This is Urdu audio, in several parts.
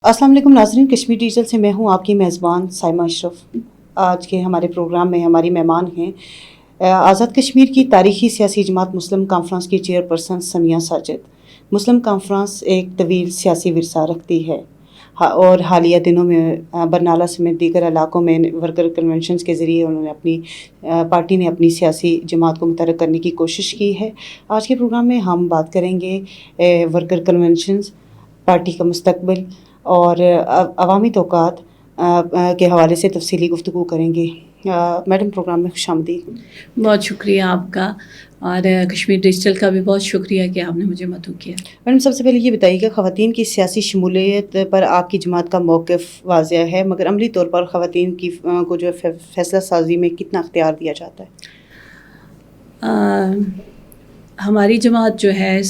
السلام علیکم ناظرین، کشمیر ڈیجیٹل سے میں ہوں آپ کی میزبان سائمہ اشرف۔ آج کے ہمارے پروگرام میں ہماری مہمان ہیں آزاد کشمیر کی تاریخی سیاسی جماعت مسلم کانفرنس کی چیئرپرسن سمیہ ساجد۔ مسلم کانفرنس ایک طویل سیاسی ورثہ رکھتی ہے اور حالیہ دنوں میں برنالہ سمیت دیگر علاقوں میں ورکر کنونشنز کے ذریعے انہوں نے پارٹی نے اپنی سیاسی جماعت کو متحرک کرنے کی کوشش کی ہے۔ آج کے پروگرام میں ہم بات کریں گے ورکر کنونشنز، پارٹی کا مستقبل اور عوامی توقعات کے حوالے سے تفصیلی گفتگو کریں گے۔ میڈم، پروگرام میں خوش آمدید۔ بہت شکریہ آپ کا، اور کشمیر ڈیجیٹل کا بھی بہت شکریہ کہ آپ نے مجھے مدعو کیا۔ میڈم، سب سے پہلے یہ بتائیے کہ خواتین کی سیاسی شمولیت پر آپ کی جماعت کا موقف واضح ہے، مگر عملی طور پر خواتین کی کو جو فیصلہ سازی میں کتنا اختیار دیا جاتا ہے؟ ہماری جماعت جو ہے،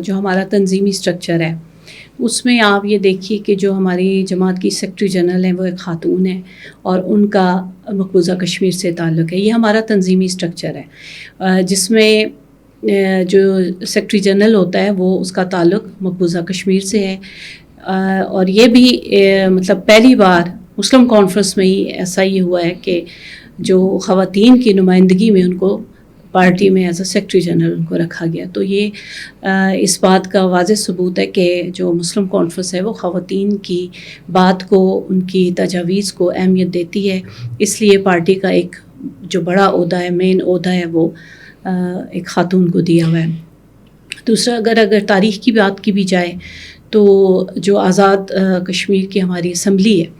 جو ہمارا تنظیمی اسٹرکچر ہے، اس میں آپ یہ دیکھیے کہ جو ہماری جماعت کی سیکرٹری جنرل ہیں وہ ایک خاتون ہے اور ان کا مقبوضہ کشمیر سے تعلق ہے۔ یہ ہمارا تنظیمی اسٹرکچر ہے، جس میں جو سیکرٹری جنرل ہوتا ہے وہ اس کا تعلق مقبوضہ کشمیر سے ہے، اور یہ بھی مطلب پہلی بار مسلم کانفرنس میں ہی ایسا ہی ہوا ہے کہ جو خواتین کی نمائندگی میں ان کو پارٹی میں ایز اے سیکرٹری جنرل ان کو رکھا گیا۔ تو یہ اس بات کا واضح ثبوت ہے کہ جو مسلم کانفرنس ہے وہ خواتین کی بات کو، ان کی تجاویز کو اہمیت دیتی ہے، اس لیے پارٹی کا ایک جو بڑا عہدہ ہے، مین عہدہ ہے، وہ ایک خاتون کو دیا ہوا ہے۔ دوسرا، اگر تاریخ کی بات کی بھی جائے تو جو آزاد کشمیر کی ہماری اسمبلی ہے،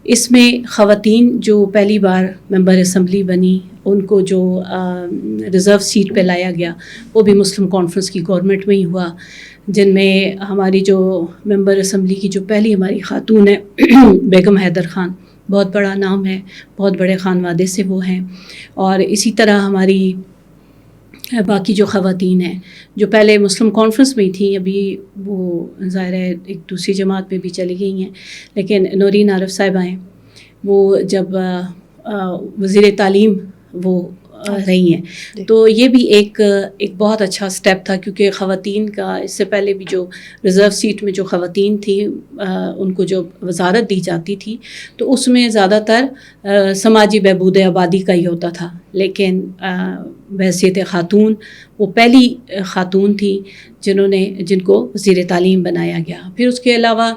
اس میں خواتین جو پہلی بار ممبر اسمبلی بنی، ان کو جو ریزرو سیٹ پہ لایا گیا وہ بھی مسلم کانفرنس کی گورنمنٹ میں ہی ہوا، جن میں ہماری جو ممبر اسمبلی کی جو پہلی ہماری خاتون ہے بیگم حیدر خان، بہت بڑا نام ہے، بہت بڑے خانوادے سے وہ ہیں۔ اور اسی طرح ہماری باقی جو خواتین ہیں جو پہلے مسلم کانفرنس میں ہی تھیں، ابھی وہ ظاہر ہے ایک دوسری جماعت میں بھی چلی گئی ہیں، لیکن نورین عارف صاحبہ ہیں، وہ جب وزیر تعلیم وہ رہی ہیں، تو یہ بھی ایک بہت اچھا سٹیپ تھا، کیونکہ خواتین کا اس سے پہلے بھی جو ریزرو سیٹ میں جو خواتین تھیں ان کو جو وزارت دی جاتی تھی تو اس میں زیادہ تر سماجی بہبود آبادی کا ہی ہوتا تھا، لیکن بحیثیت خاتون وہ پہلی خاتون تھی جن کو وزیر تعلیم بنایا گیا۔ پھر اس کے علاوہ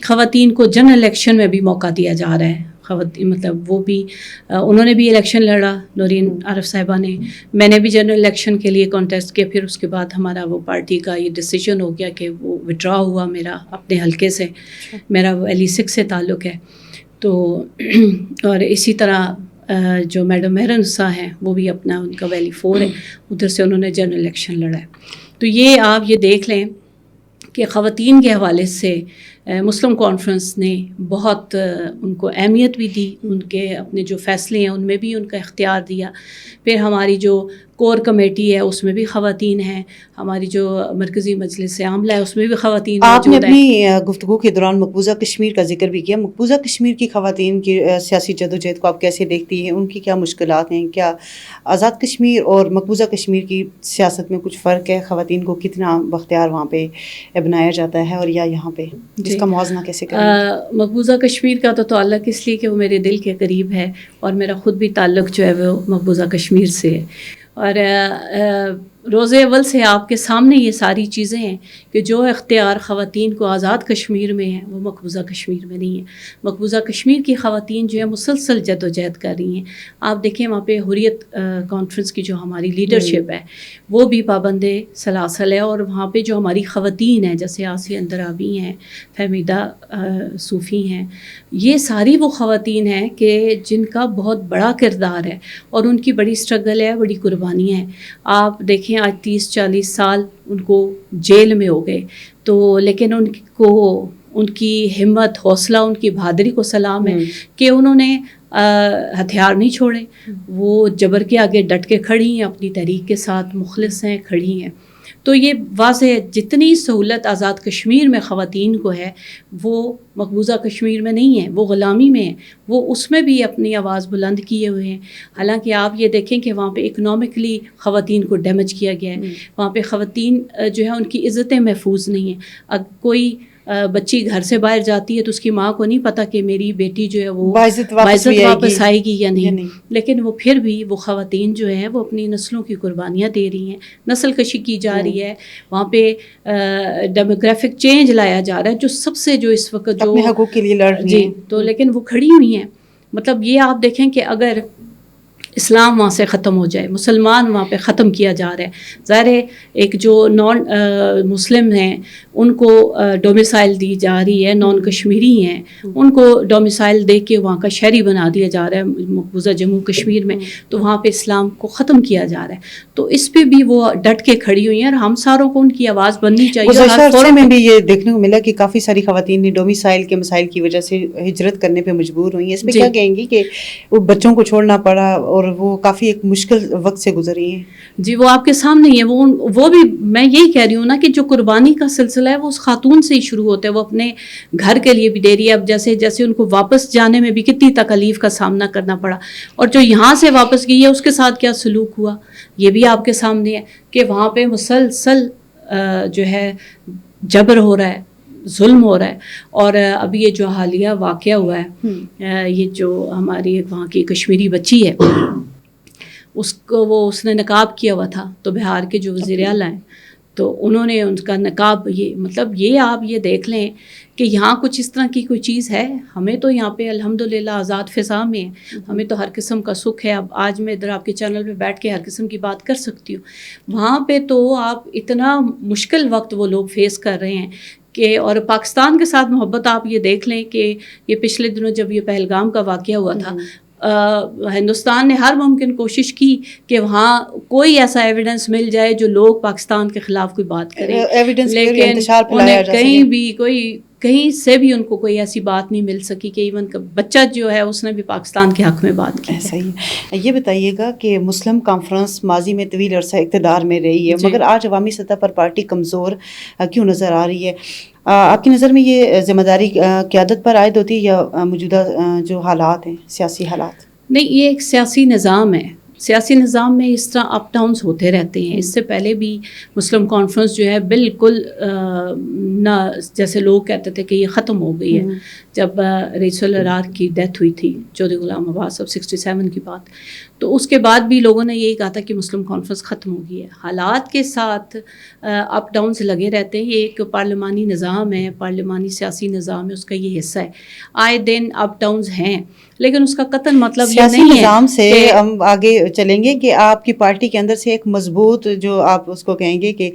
خواتین کو جنرل الیکشن میں بھی موقع دیا جا رہا ہے، خواتین مطلب وہ بھی انہوں نے بھی الیکشن لڑا، نورین عارف صاحبہ نے، میں نے بھی جنرل الیکشن کے لیے کانٹیسٹ کیا۔ پھر اس کے بعد ہمارا وہ پارٹی کا یہ ڈیسیجن ہو گیا کہ وہ وڈرا ہوا میرا اپنے حلقے سے، میرا ویلی 6 سے تعلق ہے۔ تو اور اسی طرح جو میڈم مہر نساء ہیں وہ بھی اپنا، ان کا ویلی 4 ہے، ادھر سے انہوں نے جنرل الیکشن لڑا ہے۔ تو یہ آپ یہ دیکھ لیں کہ خواتین کے حوالے سے مسلم کانفرنس نے بہت ان کو اہمیت بھی دی، ان کے اپنے جو فیصلے ہیں ان میں بھی ان کا اختیار دیا۔ پھر ہماری جو کور کمیٹی ہے اس میں بھی خواتین ہیں، ہماری جو مرکزی مجلس عاملہ ہے اس میں بھی خواتین آپ نے موجود ہیں۔ اپنی گفتگو کے دوران مقبوضہ کشمیر کا ذکر بھی کیا۔ مقبوضہ کشمیر کی خواتین کی سیاسی جدوجہد کو آپ کیسے دیکھتی ہیں؟ ان کی کیا مشکلات ہیں؟ کیا آزاد کشمیر اور مقبوضہ کشمیر کی سیاست میں کچھ فرق ہے؟ خواتین کو کتنا باختیار وہاں پہ بنایا جاتا ہے اور یا یہاں پہ، جس کا موازنہ کیسے کریں؟ مقبوضہ کشمیر کا تو تعلق اس لیے کہ وہ میرے دل کے قریب ہے، اور میرا خود بھی تعلق جو ہے وہ مقبوضہ کشمیر سے ہے، اور روز اول سے آپ کے سامنے یہ ساری چیزیں ہیں کہ جو اختیار خواتین کو آزاد کشمیر میں ہے وہ مقبوضہ کشمیر میں نہیں ہے۔ مقبوضہ کشمیر کی خواتین جو ہے مسلسل جد و جہد کر رہی ہیں۔ آپ دیکھیں وہاں پہ حریت کانفرنس کی جو ہماری لیڈرشپ ہے وہ بھی پابند سلاسل ہے، اور وہاں پہ جو ہماری خواتین ہیں جیسے آسیہ اندرابی ہیں، فہمیدہ صوفی ہیں، یہ ساری وہ خواتین ہیں کہ جن کا بہت بڑا کردار ہے اور ان کی بڑی اسٹرگل ہے، بڑی قربانیاں ہیں۔ آپ دیکھیں آج 30-40 سال ان کو جیل میں ہو گئے، تو لیکن ان کی ہمت، حوصلہ، ان کی بہادری کو سلام ہے کہ انہوں نے ہتھیار نہیں چھوڑے، وہ جبر کے آگے ڈٹ کے کھڑی ہیں، اپنی تحریک کے ساتھ مخلص ہیں، کھڑی ہیں۔ تو یہ واضح ہے جتنی سہولت آزاد کشمیر میں خواتین کو ہے وہ مقبوضہ کشمیر میں نہیں ہے، وہ غلامی میں ہے، وہ اس میں بھی اپنی آواز بلند کیے ہوئے ہیں۔ حالانکہ آپ یہ دیکھیں کہ وہاں پہ اکنامکلی خواتین کو ڈیمیج کیا گیا ہے، وہاں پہ خواتین جو ہے ان کی عزتیں محفوظ نہیں ہیں۔ اب کوئی بچی گھر سے باہر جاتی ہے تو اس کی ماں کو نہیں پتہ کہ میری بیٹی جو ہے وہ باعزت واپس آئے گی یا نہیں، لیکن وہ پھر بھی وہ خواتین جو ہیں وہ اپنی نسلوں کی قربانیاں دے رہی ہیں، نسل کشی کی جا رہی ہے، وہاں پہ ڈیموگرافک چینج لایا جا رہا ہے، جو سب سے جو اس وقت جو اپنے حقوق کے لیے لڑ رہی ہیں، تو لیکن وہ کھڑی ہوئی ہیں. مطلب یہ آپ دیکھیں کہ اگر اسلام وہاں سے ختم ہو جائے، مسلمان وہاں پہ ختم کیا جا رہا ہے، ظاہر ہے ایک جو نان مسلم ہیں ان کو ڈومیسائل دی جا رہی ہے، نان کشمیری ہیں ان کو ڈومیسائل دے کے وہاں کا شہری بنا دیا جا رہا ہے مقبوضہ جموں کشمیر میں، تو وہاں پہ اسلام کو ختم کیا جا رہا ہے. تو اس پہ بھی وہ ڈٹ کے کھڑی ہوئی ہیں اور ہم ساروں کو ان کی آواز بننی چاہیے. گزشتہ عرصے میں بھی یہ دیکھنے کو ملا کہ کافی ساری خواتین نے ڈومیسائل کے مسائل کی وجہ سے ہجرت کرنے پہ مجبور ہوئی ہیں. اس پہ کیا کہیں گی کہ وہ بچوں کو چھوڑنا پڑا اور وہ کافی ایک مشکل وقت سے گزری ہیں؟ جی وہ آپ کے سامنے ہی ہے، وہ بھی میں یہی کہہ رہی ہوں نا کہ جو قربانی کا سلسلہ ہے وہ اس خاتون سے ہی شروع ہوتا ہے، وہ اپنے گھر کے لیے بھی دے رہی ہے. اب جیسے ان کو واپس جانے میں بھی کتنی تکلیف کا سامنا کرنا پڑا، اور جو یہاں سے واپس گئی ہے اس کے ساتھ کیا سلوک ہوا یہ بھی آپ کے سامنے ہے کہ وہاں پہ مسلسل جو ہے جبر ہو رہا ہے، ظلم ہو رہا ہے. اور ابھی یہ جو حالیہ واقعہ ہوا ہے، یہ جو ہماری وہاں کی کشمیری بچی ہے اس نے نقاب کیا ہوا تھا، تو بہار کے جو وزیر اعلیٰ ہیں تو انہوں نے ان کا نقاب یہ آپ یہ دیکھ لیں کہ یہاں کچھ اس طرح کی کوئی چیز ہے. ہمیں تو یہاں پہ الحمدللہ آزاد فضا میں ہیں، ہمیں تو ہر قسم کا سکھ ہے. اب آج میں ادھر آپ کے چینل پہ بیٹھ کے ہر قسم کی بات کر سکتی ہوں، وہاں پہ تو آپ اتنا مشکل وقت وہ لوگ فیس کر رہے ہیں کہ، اور پاکستان کے ساتھ محبت آپ یہ دیکھ لیں کہ یہ پچھلے دنوں جب یہ پہلگام کا واقعہ ہوا تھا، ہندوستان نے ہر ممکن کوشش کی کہ وہاں کوئی ایسا ایویڈنس مل جائے جو لوگ پاکستان کے خلاف کوئی بات کریں، لیکن انہیں کہیں سے بھی ان کو کوئی ایسی بات نہیں مل سکی کہ ایون بچہ جو ہے اس نے بھی پاکستان کے حق میں بات کی. صحیح ہے. یہ بتائیے گا کہ مسلم کانفرنس ماضی میں طویل عرصہ اقتدار میں رہی ہے، مگر آج عوامی سطح پر پارٹی کمزور کیوں نظر آ رہی ہے؟ آپ کی نظر میں یہ ذمہ داری قیادت پر عائد ہوتی ہے یا موجودہ جو حالات ہیں، سیاسی حالات؟ نہیں، یہ ایک سیاسی نظام ہے. سیاسی نظام میں اس طرح اپ ڈاؤنس ہوتے رہتے ہیں. اس سے پہلے بھی مسلم کانفرنس جو ہے بالکل نہ، جیسے لوگ کہتے تھے کہ یہ ختم ہو گئی ہے. جب رئیس الارار کی ڈیتھ ہوئی تھی، چودھری غلام عباس، اب 67 کی بات، تو اس کے بعد بھی لوگوں نے یہی کہا تھا کہ مسلم کانفرنس ختم ہو گئی ہے. حالات کے ساتھ اپ ڈاؤنس لگے رہتے ہیں. یہ ایک پارلیمانی نظام ہے، پارلیمانی سیاسی نظام ہے، اس کا یہ حصہ ہے. آئے دن اپ ڈاؤنس ہیں، لیکن اس کا قطعاً مطلب یہ نہیں ہے. نظام سے ہم آگے چلیں گے کہ آپ کی پارٹی کے اندر سے ایک مضبوط، جو آپ اس کو کہیں گے کہ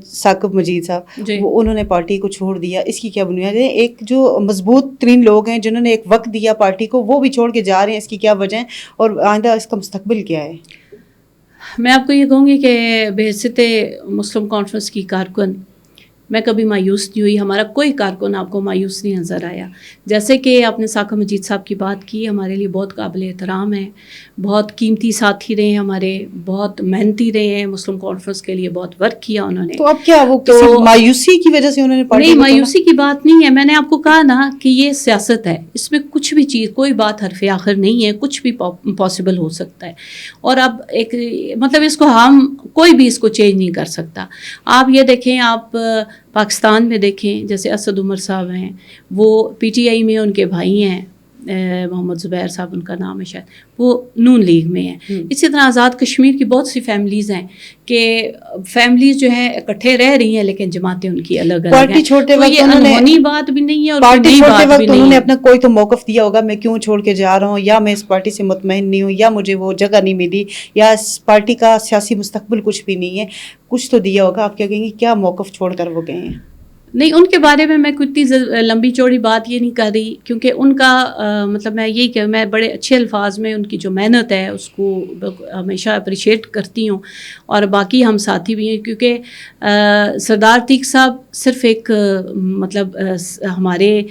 ثاقب مجید صاحب، وہ انہوں نے پارٹی کو چھوڑ دیا، اس کی کیا بنیاد ہے؟ ایک جو مضبوط ترین لوگ ہیں جنہوں نے ایک وقت دیا پارٹی کو، وہ بھی چھوڑ کے جا رہے ہیں، اس کی کیا وجہ ہے اور آئندہ اس کا مستقبل کیا ہے؟ میں آپ کو یہ کہوں گی کہ بحیثیت مسلم کانفرنس کی کارکن میں کبھی مایوس نہیں ہوئی. ہمارا کوئی کارکن آپ کو مایوس نہیں نظر آیا. جیسے کہ آپ نے ثاقب مجید صاحب کی بات کی، ہمارے لیے بہت قابل احترام ہیں، بہت قیمتی ساتھی رہے ہیں ہمارے، بہت محنتی رہے ہیں، مسلم کانفرنس کے لیے بہت ورک کیا انہوں نے. تو اب کیا وہ مایوسی کی وجہ سے انہوں نے پارٹی؟ نہیں، مایوسی کی بات نہیں ہے. میں نے آپ کو کہا نا کہ یہ سیاست ہے، اس میں کچھ بھی چیز، کوئی بات حرف آخر نہیں ہے، کچھ بھی پاسبل ہو سکتا ہے. اور اب ایک مطلب اس کو کوئی بھی اس کو چینج نہیں کر سکتا. آپ یہ دیکھیں، آپ پاکستان میں دیکھیں، جیسے اسد عمر صاحب ہیں، وہ پی ٹی آئی میں، ان کے بھائی ہیں محمد زبیر صاحب ان کا نام ہے شاید، وہ نون لیگ میں ہیں. اسی طرح آزاد کشمیر کی بہت سی فیملیز ہیں کہ فیملیز جو ہیں اکٹھے رہ رہی ہیں لیکن جماعتیں ان کی الگ الگ ہیں. پارٹی چھوڑتے وقت یہ انہونی بات بھی نہیں ہے اور پارٹی نئی چھوڑتے بات وقت بھی نہیں انہوں نے ہے. اپنا کوئی تو موقف دیا ہوگا، میں کیوں چھوڑ کے جا رہا ہوں، یا میں اس پارٹی سے مطمئن نہیں ہوں، یا مجھے وہ جگہ نہیں ملی، یا اس پارٹی کا سیاسی مستقبل کچھ بھی نہیں ہے، کچھ تو دیا ہوگا. آپ کیا کہیں گے کیا موقف چھوڑ کر وہ گئے ہیں؟ نہیں، ان کے بارے میں اتنی لمبی چوڑی بات یہ نہیں کر رہی، کیونکہ ان کا مطلب میں یہی کہ میں بڑے اچھے الفاظ میں ان کی جو محنت ہے اس کو ہمیشہ اپریشیٹ کرتی ہوں، اور باقی ہم ساتھی بھی ہیں. کیونکہ سردار عتیق صاحب صرف ایک مطلب ہمارے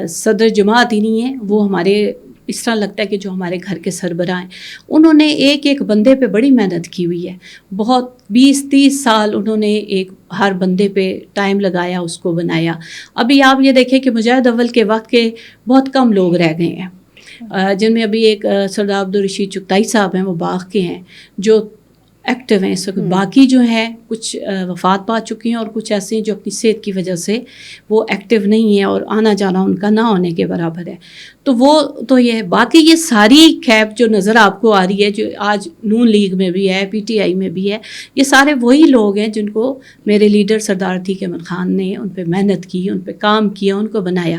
صدر جماعت ہی نہیں ہیں، وہ ہمارے اس طرح لگتا ہے کہ جو ہمارے گھر کے سربراہ ہیں. انہوں نے ایک ایک بندے پہ بڑی محنت کی ہوئی ہے، بہت 20-30 سال انہوں نے ہر بندے پہ ٹائم لگایا، اس کو بنایا. ابھی آپ یہ دیکھیں کہ مجاہد اول کے وقت کے بہت کم لوگ رہ گئے ہیں، جن میں ابھی ایک سردار عبدالرشید چغتائی صاحب ہیں، وہ باغ کے ہیں، جو ایکٹیو ہیں اس وقت. باقی جو ہیں کچھ وفات پا چکی ہیں اور کچھ ایسے ہیں جو اپنی صحت کی وجہ سے وہ ایکٹیو نہیں ہیں اور آنا جانا ان کا نہ ہونے کے برابر ہے. تو وہ تو یہ ہے. باقی یہ ساری کھیپ جو نظر آپ کو آ رہی ہے جو آج نون لیگ میں بھی ہے, پی ٹی آئی میں بھی ہے, یہ سارے وہی لوگ ہیں جن کو میرے لیڈر سردار عتیق احمد خان نے ان پہ محنت کی, ان پہ کام کیا, ان کو بنایا.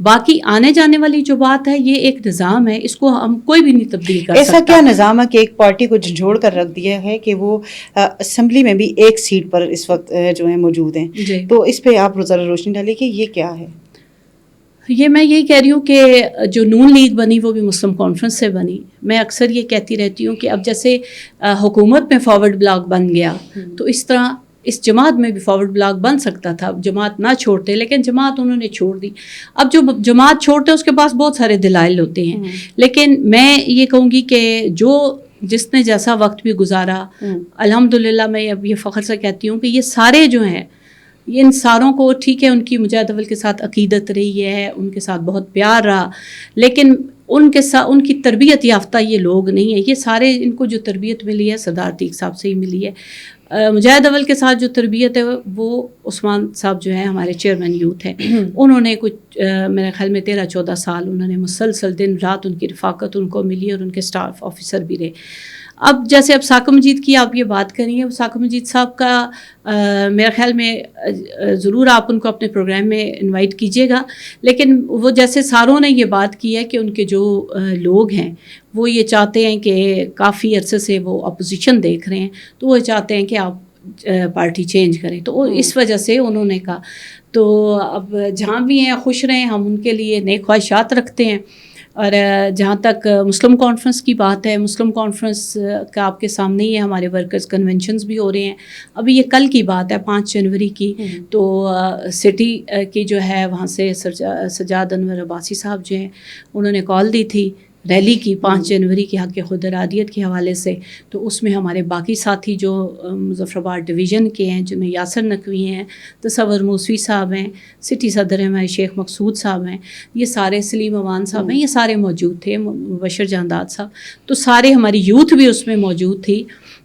باقی آنے جانے والی جو بات ہے یہ ایک نظام ہے, اس کو ہم کوئی بھی نہیں تبدیل کر سکتا. ایسا کیا نظام ہے کہ ایک پارٹی کو جھنجھوڑ کر رکھ دیا ہے کہ وہ اسمبلی میں بھی ایک سیٹ پر اس وقت جو ہے موجود ہیں؟ جی. تو اس پہ آپ ذرا روشنی ڈالیں کہ یہ کیا ہے. یہ میں یہی کہہ رہی ہوں کہ جو نون لیگ بنی وہ بھی مسلم کانفرنس سے بنی. میں اکثر یہ کہتی رہتی ہوں کہ اب جیسے حکومت میں فارورڈ بلاک بن گیا تو اس طرح اس جماعت میں بھی فارورڈ بلاک بن سکتا تھا. اب جماعت نہ چھوڑتے, لیکن جماعت انہوں نے چھوڑ دی. اب جو جماعت چھوڑتے اس کے پاس بہت سارے دلائل ہوتے ہیں, لیکن میں یہ کہوں گی کہ جس نے جیسا وقت بھی گزارا, الحمدللہ میں اب یہ فخر سے کہتی ہوں کہ یہ سارے جو ہیں یہ ان ساروں کو ٹھیک ہے ان کی مجاہد اول کے ساتھ عقیدت رہی ہے, ان کے ساتھ بہت پیار رہا, لیکن ان کے ساتھ ان کی تربیت یافتہ یہ لوگ نہیں ہیں. یہ سارے ان کو جو تربیت ملی ہے سردار عتیق صاحب سے ہی ملی ہے. مجاہد اول کے ساتھ جو تربیت ہے وہ عثمان صاحب جو ہیں ہمارے چیئرمین یوتھ ہیں, انہوں نے کچھ میرے خیال میں 13-14 سال انہوں نے مسلسل دن رات ان کی رفاقت ان کو ملی اور ان کے اسٹاف آفیسر بھی رہے. اب جیسے اب ثاقب مجید کی آپ یہ بات کر رہی ہیں, ثاقب مجید صاحب کا میرے خیال میں ضرور آپ ان کو اپنے پروگرام میں انوائٹ کیجیے گا, لیکن وہ جیسے ساروں نے یہ بات کی ہے کہ ان کے جو لوگ ہیں وہ یہ چاہتے ہیں کہ کافی عرصے سے وہ اپوزیشن دیکھ رہے ہیں, تو وہ چاہتے ہیں کہ آپ پارٹی چینج کریں. تو اس وجہ سے انہوں نے کہا تو اب جہاں بھی ہیں خوش رہیں, ہم ان کے لیے نیک خواہشات رکھتے ہیں. اور جہاں تک مسلم کانفرنس کی بات ہے, مسلم کانفرنس کا آپ کے سامنے ہی ہے, ہمارے ورکرز کنونشنز بھی ہو رہے ہیں. ابھی یہ کل کی بات ہے 5 جنوری کی, تو سٹی کی جو ہے وہاں سے سجاد انور عباسی صاحب جو ہیں انہوں نے کال دی تھی ریلی کی 5 جنوری کے حق خود ارادیت کے حوالے سے. تو اس میں ہمارے باقی ساتھی جو مظفر آباد ڈویژن کے ہیں جن میں یاسر نقوی ہیں, تصور موسوی صاحب ہیں, سٹی صدر ہیں ہمارے شیخ مقصود صاحب ہیں, یہ سارے سلیم امان صاحب ہیں, یہ سارے موجود تھے, مبشر جانداد صاحب, تو سارے ہماری یوتھ بھی اس میں موجود تھی,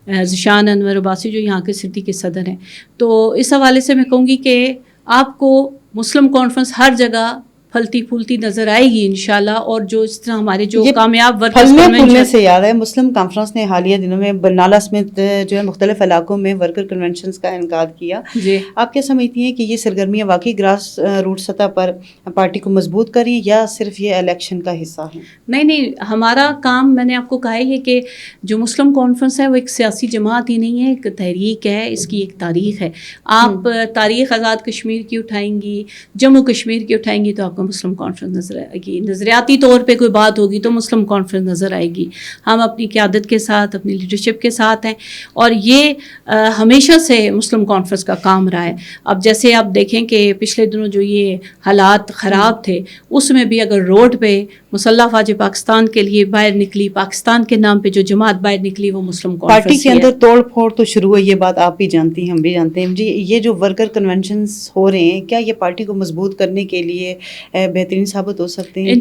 ذیشان انور عباسی جو یہاں کے سٹی کے صدر ہیں. تو اس حوالے سے میں کہوں گی کہ آپ کو مسلم کانفرنس ہر جگہ پھلتی پھولتی نظر آئے گی انشاءاللہ. اور جو اس طرح ہمارے جو کامیاب ورکرز کنونشن سے یاد ہے, مسلم کانفرنس نے حالیہ دنوں میں برنالہ سمیت جو ہے مختلف علاقوں میں ورکر کنونشنز کا انعقاد کیا. جی, آپ کیا سمجھتی ہیں کہ یہ سرگرمیاں واقعی گراس روٹ سطح پر پارٹی کو مضبوط کریں یا صرف یہ الیکشن کا حصہ ہیں؟ نہیں, ہمارا کام میں نے آپ کو کہا ہے کہ جو مسلم کانفرنس ہے وہ ایک سیاسی جماعت ہی نہیں ہے, ایک تحریک ہے, اس کی ایک تاریخ ہے. آپ تاریخ آزاد کشمیر کی اٹھائیں گی, جموں کشمیر کی اٹھائیں گی تو آپ مسلم کانفرنس نظر آئے گی. نظریاتی طور پہ کوئی بات ہوگی تو مسلم کانفرنس نظر آئے گی. ہم اپنی قیادت کے ساتھ, اپنی لیڈرشپ کے ساتھ ہیں, اور یہ ہمیشہ سے مسلم کانفرنس کا کام رہا ہے. اب جیسے آپ دیکھیں کہ پچھلے دنوں جو یہ حالات خراب تھے اس میں بھی اگر روڈ پہ مسلح فوج پاکستان کے لیے باہر نکلی, پاکستان کے نام پہ جو جماعت باہر نکلی وہ مسلم کانفرنس. پارٹی کے اندر توڑ پھوڑ تو شروع ہے, یہ بات آپ بھی جانتی ہیں, ہم بھی جانتے ہیں. جی, یہ جو ورکر کنونشنز ہو رہے ہیں کیا یہ پارٹی کو مضبوط کرنے کے لیے بہترین ثابت ہو سکتے ہیں؟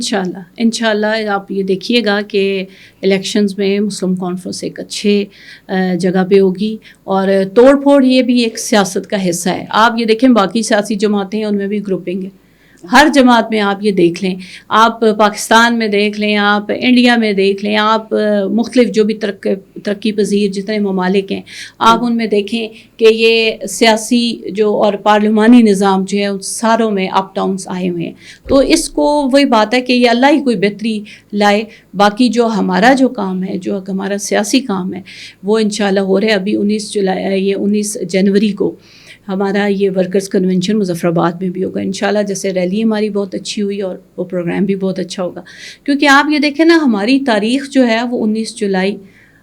انشاءاللہ آپ یہ دیکھیے گا کہ الیکشنز میں مسلم کانفرنس ایک اچھے جگہ پہ ہوگی, اور توڑ پھوڑ یہ بھی ایک سیاست کا حصہ ہے. آپ یہ دیکھیں باقی سیاسی جماعتیں ہیں ان میں بھی گروپنگ ہے, ہر جماعت میں آپ یہ دیکھ لیں, آپ پاکستان میں دیکھ لیں, آپ انڈیا میں دیکھ لیں, آپ مختلف جو بھی ترقی پذیر جتنے ممالک ہیں آپ ان میں دیکھیں کہ یہ سیاسی جو اور پارلیمانی نظام جو ہے ان ساروں میں اپ ڈاؤنس آئے ہوئے ہیں. تو اس کو وہی بات ہے کہ یہ اللہ ہی کوئی بہتری لائے. باقی جو ہمارا جو کام ہے, جو ہمارا سیاسی کام ہے وہ انشاءاللہ ہو رہا ہے. ابھی 19 جنوری کو ہمارا یہ ورکرز کنونشن مظفر آباد میں بھی ہوگا انشاءاللہ. جیسے ریلی ہماری بہت اچھی ہوئی اور وہ پروگرام بھی بہت اچھا ہوگا, کیونکہ آپ یہ دیکھیں نا ہماری تاریخ جو ہے وہ 19 جولائی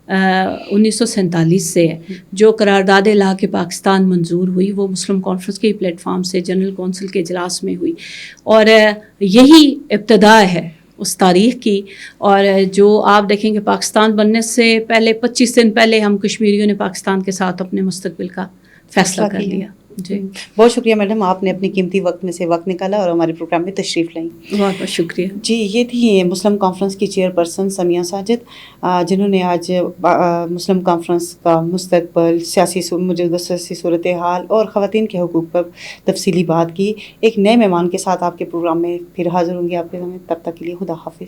1947 سے ہے. جو قرارداد لاء پاکستان منظور ہوئی وہ مسلم کانفرنس کے پلیٹ فارم سے جنرل کونسل کے اجلاس میں ہوئی, اور یہی ابتدا ہے اس تاریخ کی. اور جو آپ دیکھیں کہ پاکستان بننے سے پہلے 25 دن پہلے ہم کشمیریوں نے پاکستان کے ساتھ اپنے مستقبل کا فیصلہ کر لیا. جی بہت شکریہ میڈم، آپ نے اپنی قیمتی وقت میں سے وقت نکالا اور ہمارے پروگرام میں تشریف لائیں. بہت بہت شکریہ. جی یہ تھی مسلم کانفرنس کی چیئر پرسن سمیہ ساجد، جنہوں نے آج مسلم کانفرنس کا مستقبل، موجودہ سیاسی صورتحال اور خواتین کے حقوق پر تفصیلی بات کی. ایک نئے مہمان کے ساتھ آپ کے پروگرام میں پھر حاضر ہوں گے آپ کے سامنے. تب تک کے لیے خدا حافظ.